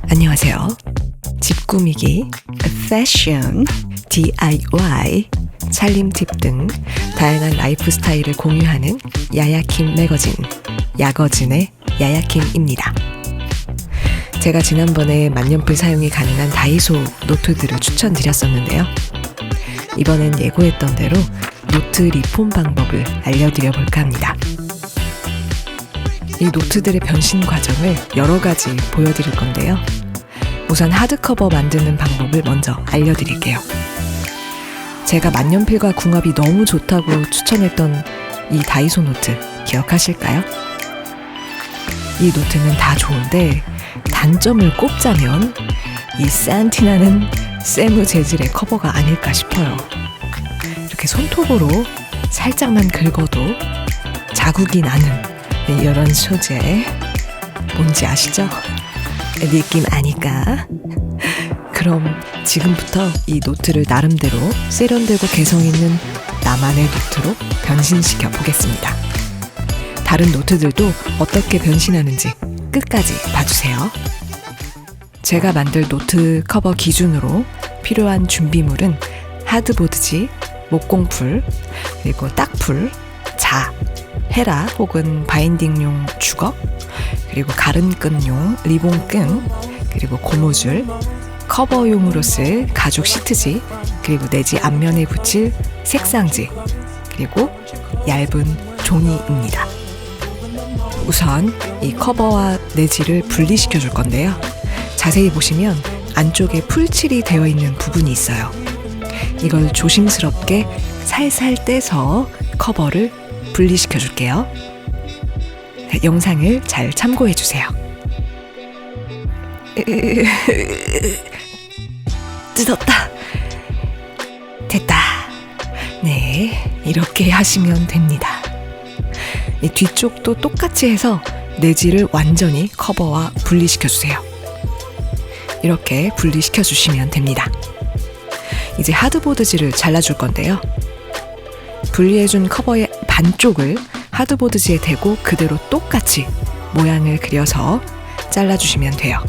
안녕하세요. 집 꾸미기, 패션, DIY, 살림 팁 등 다양한 라이프 스타일을 공유하는 야야킴 매거진, 야거진의 야야킴입니다. 제가 지난번에 만년필 사용이 가능한 다이소 노트들을 추천드렸었는데요. 이번엔 예고했던 대로 노트 리폼 방법을 알려드려 볼까 합니다. 이 노트들의 변신 과정을 여러 가지 보여드릴 건데요. 우선 하드커버 만드는 방법을 먼저 알려드릴게요. 제가 만년필과 궁합이 너무 좋다고 추천했던 이 다이소 노트 기억하실까요? 이 노트는 다 좋은데 단점을 꼽자면 이 산티나는 세무 재질의 커버가 아닐까 싶어요. 이렇게 손톱으로 살짝만 긁어도 자국이 나는 이런 소재 뭔지 아시죠? 느낌 아니까? 그럼 지금부터 이 노트를 나름대로 세련되고 개성있는 나만의 노트로 변신시켜 보겠습니다. 다른 노트들도 어떻게 변신하는지 끝까지 봐주세요. 제가 만들 노트 커버 기준으로 필요한 준비물은 하드보드지, 목공풀, 그리고 딱풀, 자, 헤라 혹은 바인딩용 주걱, 그리고 가름끈용 리본끈, 그리고 고무줄, 커버용으로 쓸 가죽 시트지, 그리고 내지 앞면에 붙일 색상지, 그리고 얇은 종이입니다. 우선 이 커버와 내지를 분리시켜 줄 건데요. 자세히 보시면 안쪽에 풀칠이 되어 있는 부분이 있어요. 이걸 조심스럽게 살살 떼서 커버를 분리시켜 줄게요. 영상을 잘 참고해 주세요. 뜯었다. 됐다. 네, 이렇게 하시면 됩니다. 이 뒤쪽도 똑같이 해서 내지를 완전히 커버와 분리시켜 주세요. 이렇게 분리시켜 주시면 됩니다. 이제 하드보드지를 잘라줄 건데요. 분리해준 커버의 반쪽을 하드보드지에 대고 그대로 똑같이 모양을 그려서 잘라주시면 돼요.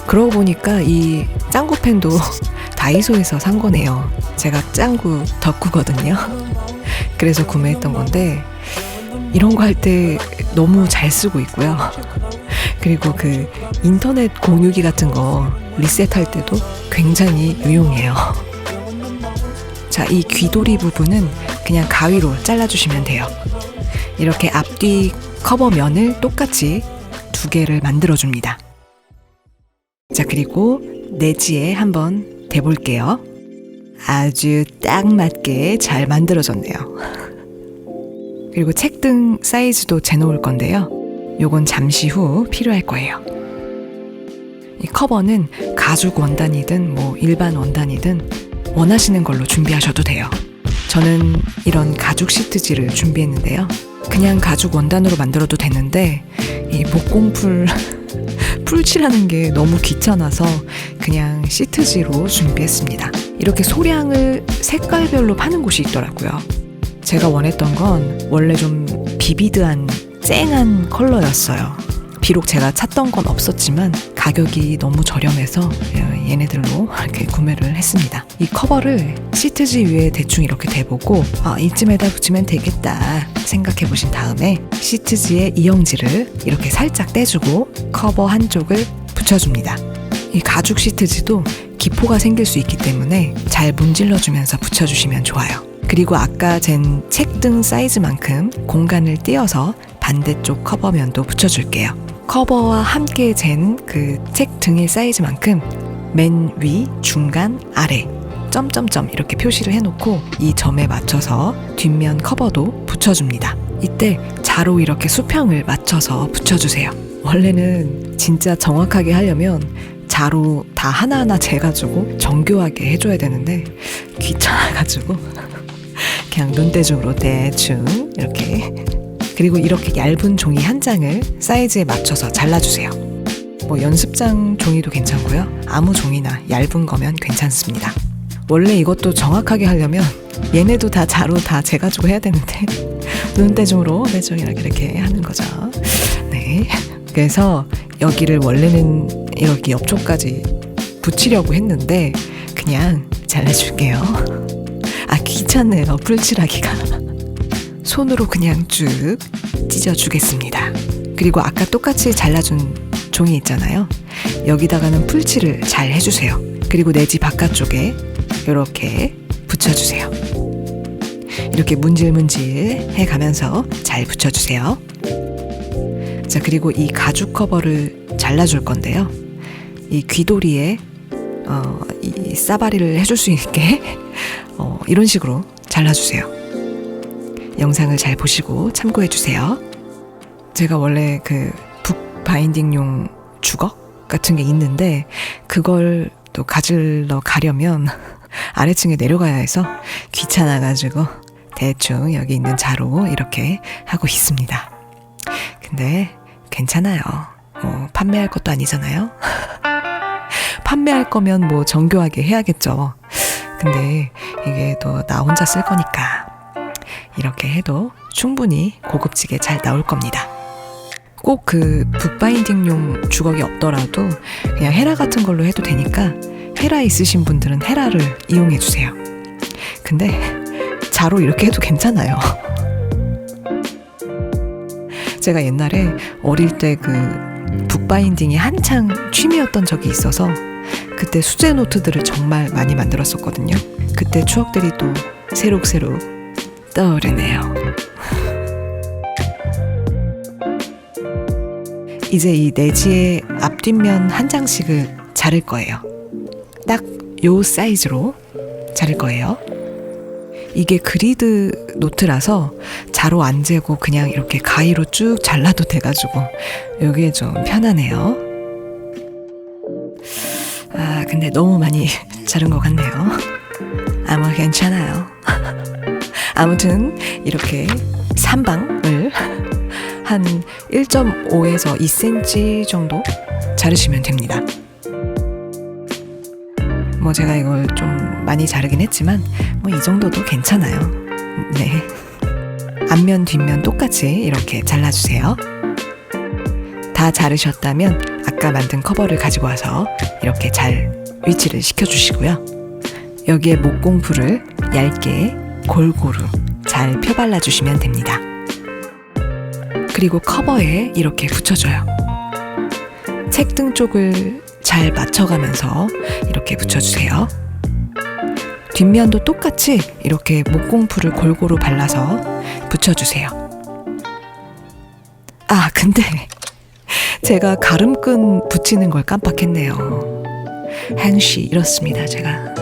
그러고 보니까 이 짱구펜도 다이소에서 산 거네요. 제가 짱구 덕후거든요. 그래서 구매했던 건데 이런 거 할 때 너무 잘 쓰고 있고요. 그리고 그 인터넷 공유기 같은 거 리셋할 때도 굉장히 유용해요. 자, 이 귀돌이 부분은 그냥 가위로 잘라주시면 돼요. 이렇게 앞뒤 커버 면을 똑같이 2개를 만들어줍니다. 자, 그리고 내지에 한번 대볼게요. 아주 딱 맞게 잘 만들어졌네요. 그리고 책등 사이즈도 재놓을 건데요. 요건 잠시 후 필요할 거예요. 이 커버는 가죽 원단이든 일반 원단이든 원하시는 걸로 준비하셔도 돼요. 저는 이런 가죽 시트지를 준비했는데요. 그냥 가죽 원단으로 만들어도 되는데 이 목공풀 풀칠하는 게 너무 귀찮아서 그냥 시트지로 준비했습니다. 이렇게 소량을 색깔별로 파는 곳이 있더라고요. 제가 원했던 건 원래 좀 비비드한 쨍한 컬러였어요. 비록 제가 찾던 건 없었지만 가격이 너무 저렴해서 얘네들로 이렇게 구매를 했습니다. 이 커버를 시트지 위에 대충 이렇게 대보고 이쯤에다 붙이면 되겠다 생각해 보신 다음에 시트지에 이영지를 이렇게 살짝 떼주고 커버 한쪽을 붙여줍니다. 이 가죽 시트지도 기포가 생길 수 있기 때문에 잘 문질러주면서 붙여주시면 좋아요. 그리고 아까 잰 책등 사이즈만큼 공간을 띄어서 반대쪽 커버면도 붙여줄게요. 커버와 함께 잰 그 책등의 사이즈만큼 맨 위, 중간, 아래 점점점 이렇게 표시를 해놓고 이 점에 맞춰서 뒷면 커버도 붙여줍니다. 이때 자로 이렇게 수평을 맞춰서 붙여주세요. 원래는 진짜 정확하게 하려면 자로 다 하나하나 재가지고 정교하게 해줘야 되는데 귀찮아가지고 그냥 눈대중으로 대충 이렇게. 그리고 이렇게 얇은 종이 한 장을 사이즈에 맞춰서 잘라주세요. 연습장 종이도 괜찮고요. 아무 종이나 얇은 거면 괜찮습니다. 원래 이것도 정확하게 하려면 얘네도 다 자로 다 재가지고 해야 되는데 눈대중으로 대충 이렇게 하는 거죠. 그래서 여기를 원래는 여기 옆쪽까지 붙이려고 했는데 그냥 잘라줄게요. 아, 귀찮네요. 풀칠하기가. 손으로 그냥 쭉 찢어주겠습니다. 그리고 아까 똑같이 잘라준 종이 있잖아요. 여기다가는 풀칠을 잘 해주세요. 그리고 내지 바깥쪽에 이렇게 붙여주세요. 이렇게 문질문질 해가면서 잘 붙여주세요. 자, 그리고 이 가죽 커버를 잘라줄 건데요. 이 귀도리에 이 싸바리를 해줄 수 있게 이런 식으로 잘라주세요. 영상을 잘 보시고 참고해주세요. 제가 원래 그 북 바인딩용 주걱 같은 게 있는데 그걸 또 가지러 가려면 아래층에 내려가야 해서 귀찮아가지고 대충 여기 있는 자로 이렇게 하고 있습니다. 근데 괜찮아요. 뭐 판매할 것도 아니잖아요. 판매할 거면 뭐 정교하게 해야겠죠. 근데 이게 또 나 혼자 쓸 거니까 이렇게 해도 충분히 고급지게 잘 나올 겁니다. 꼭 그 북바인딩용 주걱이 없더라도 그냥 헤라 같은 걸로 해도 되니까 헤라 있으신 분들은 헤라를 이용해 주세요. 근데 자로 이렇게 해도 괜찮아요. 제가 옛날에 어릴 때 그 북바인딩이 한창 취미였던 적이 있어서 그때 수제 노트들을 정말 많이 만들었었거든요. 그때 추억들이 또 새록새록 떠오르네요. 이제 이 내지의 앞뒷면 한 장씩을 자를 거예요. 딱 요 사이즈로 자를 거예요. 이게 그리드 노트라서 자로 안 재고 그냥 이렇게 가위로 쭉 잘라도 돼가지고 여기에 좀 편하네요. 아, 근데 너무 많이 자른 것 같네요. 아마 괜찮아요. 아무튼 이렇게 3방을 한 1.5에서 2cm 정도 자르시면 됩니다. 뭐 제가 이걸 좀 많이 자르긴 했지만 뭐 이 정도도 괜찮아요. 네. 앞면 뒷면 똑같이 이렇게 잘라주세요. 다 자르셨다면 아까 만든 커버를 가지고 와서 이렇게 잘 위치를 시켜주시고요. 여기에 목공풀을 얇게 골고루 잘 펴발라주시면 됩니다. 그리고 커버에 이렇게 붙여줘요. 책등 쪽을 잘 맞춰가면서 이렇게 붙여주세요. 뒷면도 똑같이 이렇게 목공풀을 골고루 발라서 붙여주세요. 아, 근데 제가 가름끈 붙이는 걸 깜빡했네요. 항시 이렇습니다, 제가.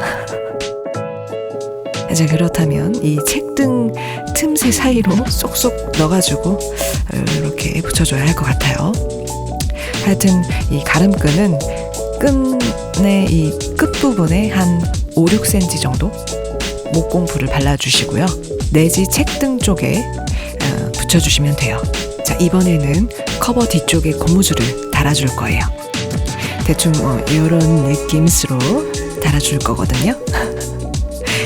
이제 그렇다면 이 책등 틈새 사이로 쏙쏙 넣어가지고 이렇게 붙여줘야 할 것 같아요. 하여튼 이 가름끈은 끈의 이 끝부분에 한 5, 6cm 정도 목공풀을 발라주시고요. 내지 책등 쪽에 붙여주시면 돼요. 자, 이번에는 커버 뒤쪽에 고무줄을 달아줄 거예요. 대충 이런 느낌으로 달아줄 거거든요.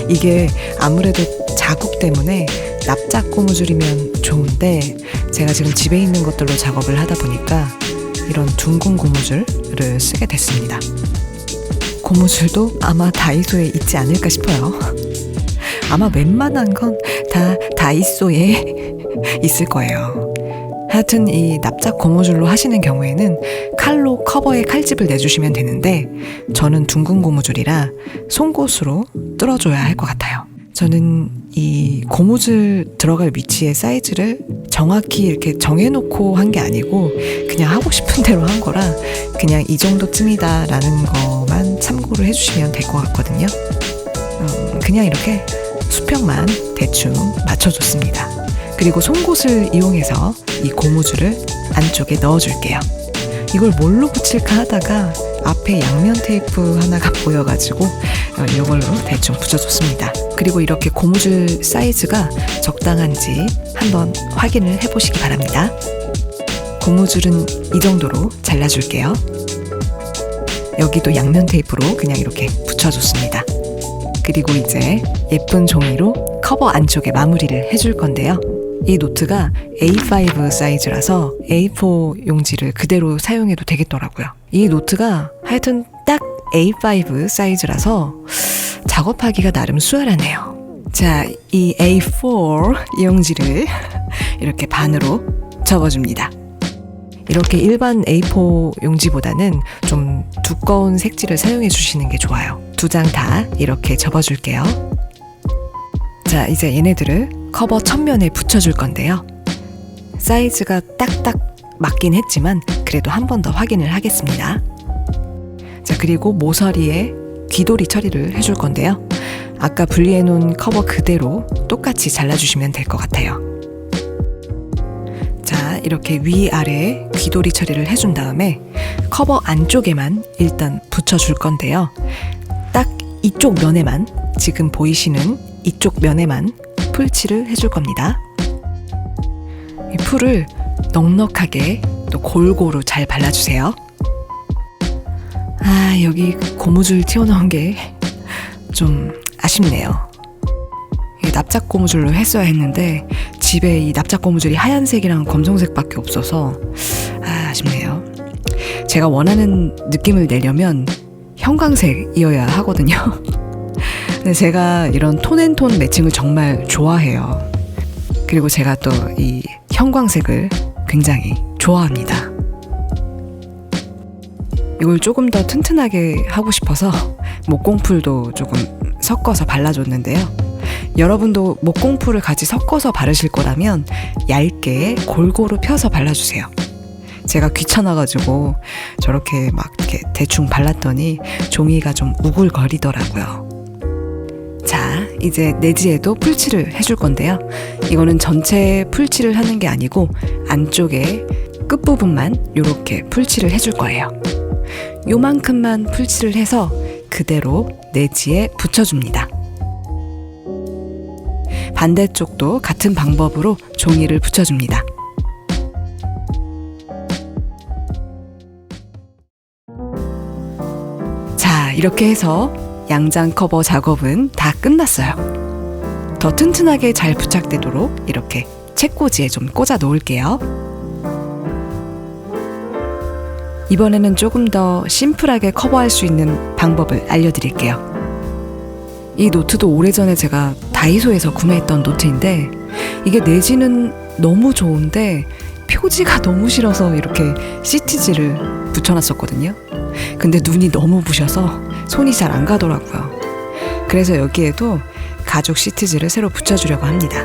이게 아무래도 자국 때문에 납작 고무줄이면 좋은데 제가 지금 집에 있는 것들로 작업을 하다 보니까 이런 둥근 고무줄을 쓰게 됐습니다. 고무줄도 아마 다이소에 있지 않을까 싶어요. 아마 웬만한 건 다 다이소에 있을 거예요. 하여튼 이 납작 고무줄로 하시는 경우에는 칼로 커버에 칼집을 내주시면 되는데 저는 둥근 고무줄이라 송곳으로 뚫어줘야 할 것 같아요. 저는 이 고무줄 들어갈 위치의 사이즈를 정확히 이렇게 정해놓고 한 게 아니고 그냥 하고 싶은 대로 한 거라 그냥 이 정도쯤이다 라는 것만 참고를 해주시면 될 것 같거든요. 그냥 이렇게 수평만 대충 맞춰줬습니다. 그리고 송곳을 이용해서 이 고무줄을 안쪽에 넣어줄게요. 이걸 뭘로 붙일까 하다가 앞에 양면 테이프 하나가 보여가지고 이걸로 대충 붙여줬습니다. 그리고 이렇게 고무줄 사이즈가 적당한지 한번 확인을 해보시기 바랍니다. 고무줄은 이 정도로 잘라줄게요. 여기도 양면 테이프로 그냥 이렇게 붙여줬습니다. 그리고 이제 예쁜 종이로 커버 안쪽에 마무리를 해줄 건데요. 이 노트가 A5 사이즈라서 A4 용지를 그대로 사용해도 되겠더라고요. 이 노트가 하여튼 딱 A5 사이즈라서 작업하기가 나름 수월하네요. 자, 이 A4 용지를 이렇게 반으로 접어줍니다. 이렇게 일반 A4 용지보다는 좀 두꺼운 색지를 사용해 주시는 게 좋아요. 2장 다 이렇게 접어줄게요. 자, 이제 얘네들을 커버 첫면에 붙여줄 건데요. 사이즈가 딱딱 맞긴 했지만 그래도 한 번 더 확인을 하겠습니다. 자, 그리고 모서리에 귀돌이 처리를 해줄 건데요. 아까 분리해 놓은 커버 그대로 똑같이 잘라주시면 될 것 같아요. 자, 이렇게 위아래 귀돌이 처리를 해준 다음에 커버 안쪽에만 일단 붙여줄 건데요. 딱 이쪽 면에만, 지금 보이시는 이쪽 면에만 풀칠을 해줄 겁니다. 이 풀을 넉넉하게 또 골고루 잘 발라주세요. 아, 여기 고무줄 튀어나온 게 좀 아쉽네요. 납작 고무줄로 했어야 했는데 집에 이 납작 고무줄이 하얀색이랑 검정색밖에 없어서 아쉽네요. 제가 원하는 느낌을 내려면 형광색이어야 하거든요. 근데 제가 이런 톤앤톤 매칭을 정말 좋아해요. 그리고 제가 또 이 형광색을 굉장히 좋아합니다. 이걸 조금 더 튼튼하게 하고 싶어서 목공풀도 조금 섞어서 발라줬는데요. 여러분도 목공풀을 같이 섞어서 바르실 거라면 얇게 골고루 펴서 발라주세요. 제가 귀찮아가지고 저렇게 막 이렇게 대충 발랐더니 종이가 좀 우글거리더라고요. 자, 이제 내지에도 풀칠을 해줄 건데요. 이거는 전체 풀칠을 하는 게 아니고 안쪽에 끝부분만 이렇게 풀칠을 해줄 거예요. 요만큼만 풀칠을 해서 그대로 내지에 붙여줍니다. 반대쪽도 같은 방법으로 종이를 붙여줍니다. 자, 이렇게 해서 양장 커버 작업은 다 끝났어요. 더 튼튼하게 잘 부착되도록 이렇게 책꽂이에 좀 꽂아 놓을게요. 이번에는 조금 더 심플하게 커버할 수 있는 방법을 알려드릴게요. 이 노트도 오래전에 제가 다이소에서 구매했던 노트인데 이게 내지는 너무 좋은데 표지가 너무 싫어서 이렇게 시티지를 붙여놨었거든요. 근데 눈이 너무 부셔서 손이 잘 안 가더라고요. 그래서 여기에도 가죽 시트지를 새로 붙여주려고 합니다.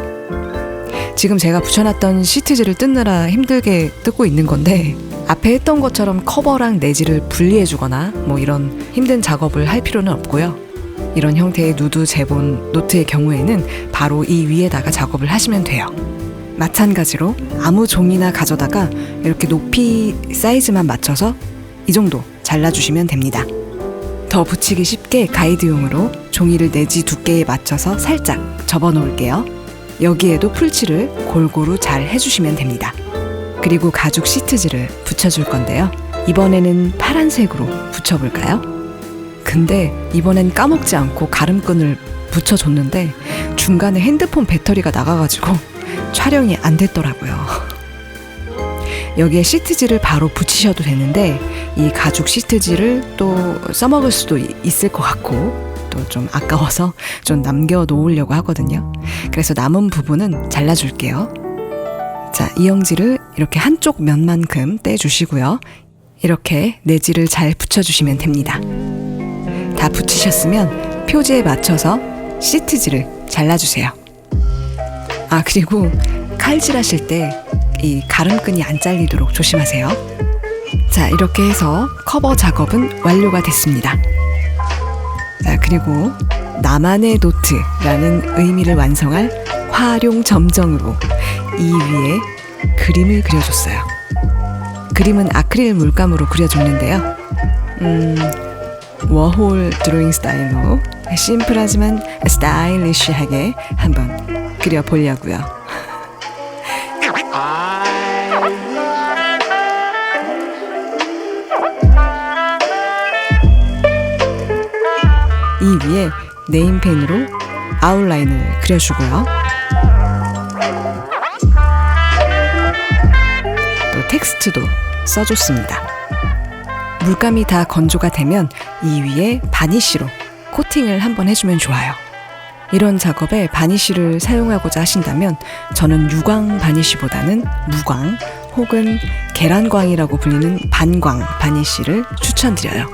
지금 제가 붙여놨던 시트지를 뜯느라 힘들게 뜯고 있는 건데 앞에 했던 것처럼 커버랑 내지를 분리해주거나 뭐 이런 힘든 작업을 할 필요는 없고요. 이런 형태의 누드 제본 노트의 경우에는 바로 이 위에다가 작업을 하시면 돼요. 마찬가지로 아무 종이나 가져다가 이렇게 높이 사이즈만 맞춰서 이 정도 잘라주시면 됩니다. 더 붙이기 쉽게 가이드용으로 종이를 내지 두께에 맞춰서 살짝 접어 놓을게요. 여기에도 풀칠을 골고루 잘 해주시면 됩니다. 그리고 가죽 시트지를 붙여줄 건데요. 이번에는 파란색으로 붙여볼까요? 근데 이번엔 까먹지 않고 가름끈을 붙여줬는데 중간에 핸드폰 배터리가 나가가지고 촬영이 안 됐더라고요. 여기에 시트지를 바로 붙이셔도 되는데 이 가죽 시트지를 또 써먹을 수도 있을 것 같고 또 좀 아까워서 좀 남겨놓으려고 하거든요. 그래서 남은 부분은 잘라줄게요. 자, 이영지를 이렇게 한쪽 면만큼 떼주시고요. 이렇게 내지를 잘 붙여주시면 됩니다. 다 붙이셨으면 표지에 맞춰서 시트지를 잘라주세요. 아, 그리고 칼질 하실 때 이 가름끈이 안 잘리도록 조심하세요. 자, 이렇게 해서 커버 작업은 완료가 됐습니다. 자, 그리고 나만의 노트라는 의미를 완성할 활용 점정으로 이 위에 그림을 그려줬어요. 그림은 아크릴 물감으로 그려줬는데요. 워홀 드로잉 스타일로 심플하지만 스타일리시하게 한번 그려보려고요. 이 위에 네임펜으로 아웃라인을 그려주고요. 텍스트도 써줬습니다. 물감이 다 건조가 되면 이 위에 바니쉬로 코팅을 한번 해주면 좋아요. 이런 작업에 바니쉬를 사용하고자 하신다면 저는 유광 바니쉬보다는 무광 혹은 계란광이라고 불리는 반광 바니쉬를 추천드려요.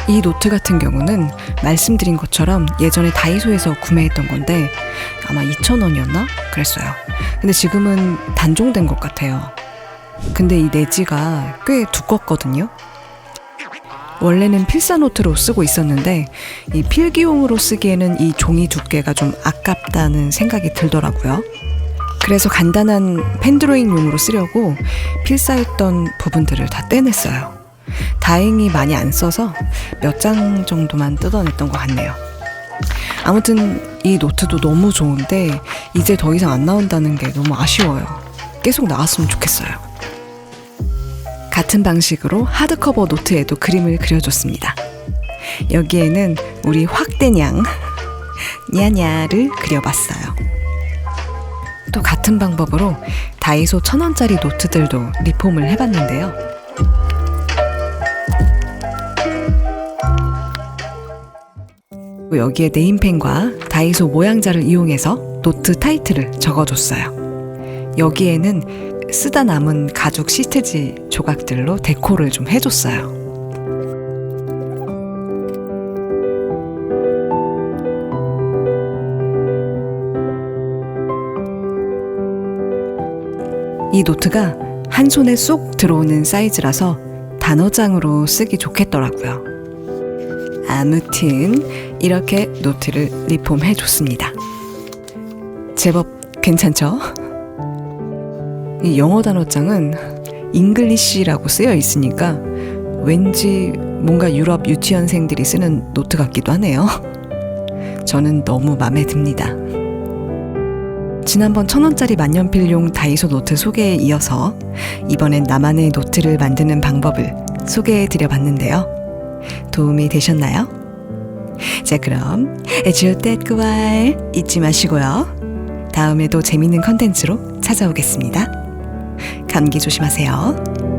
이 노트 같은 경우는 말씀드린 것처럼 예전에 다이소에서 구매했던 건데 아마 2,000원이었나? 그랬어요. 근데 지금은 단종된 것 같아요. 근데 이 내지가 꽤 두껍거든요. 원래는 필사노트로 쓰고 있었는데 이 필기용으로 쓰기에는 이 종이 두께가 좀 아깝다는 생각이 들더라고요. 그래서 간단한 펜드로잉용으로 쓰려고 필사했던 부분들을 다 떼냈어요. 다행히 많이 안 써서 몇 장 정도만 뜯어냈던 것 같네요. 아무튼 이 노트도 너무 좋은데 이제 더 이상 안 나온다는 게 너무 아쉬워요. 계속 나왔으면 좋겠어요. 같은 방식으로 하드커버 노트에도 그림을 그려줬습니다. 여기에는 우리 확대냥 냐냐를 그려봤어요. 또 같은 방법으로 다이소 1,000원짜리 노트들도 리폼을 해봤는데요. 여기에 네임펜과 다이소 모양자를 이용해서 노트 타이틀을 적어줬어요. 여기에는 쓰다 남은 가죽 시트지 조각들로 데코를 좀 해줬어요. 이 노트가 한 손에 쏙 들어오는 사이즈라서 단어장으로 쓰기 좋겠더라고요. 아무튼 이렇게 노트를 리폼해줬습니다. 제법 괜찮죠? 이 영어 단어장은 잉글리시라고 쓰여 있으니까 왠지 뭔가 유럽 유치원생들이 쓰는 노트 같기도 하네요. 저는 너무 마음에 듭니다. 지난번 1,000원짜리 만년필용 다이소 노트 소개에 이어서 이번엔 나만의 노트를 만드는 방법을 소개해드려 봤는데요. 도움이 되셨나요? 자, 그럼 주댓구알 잊지 마시고요. 다음에도 재밌는 컨텐츠로 찾아오겠습니다. 감기 조심하세요.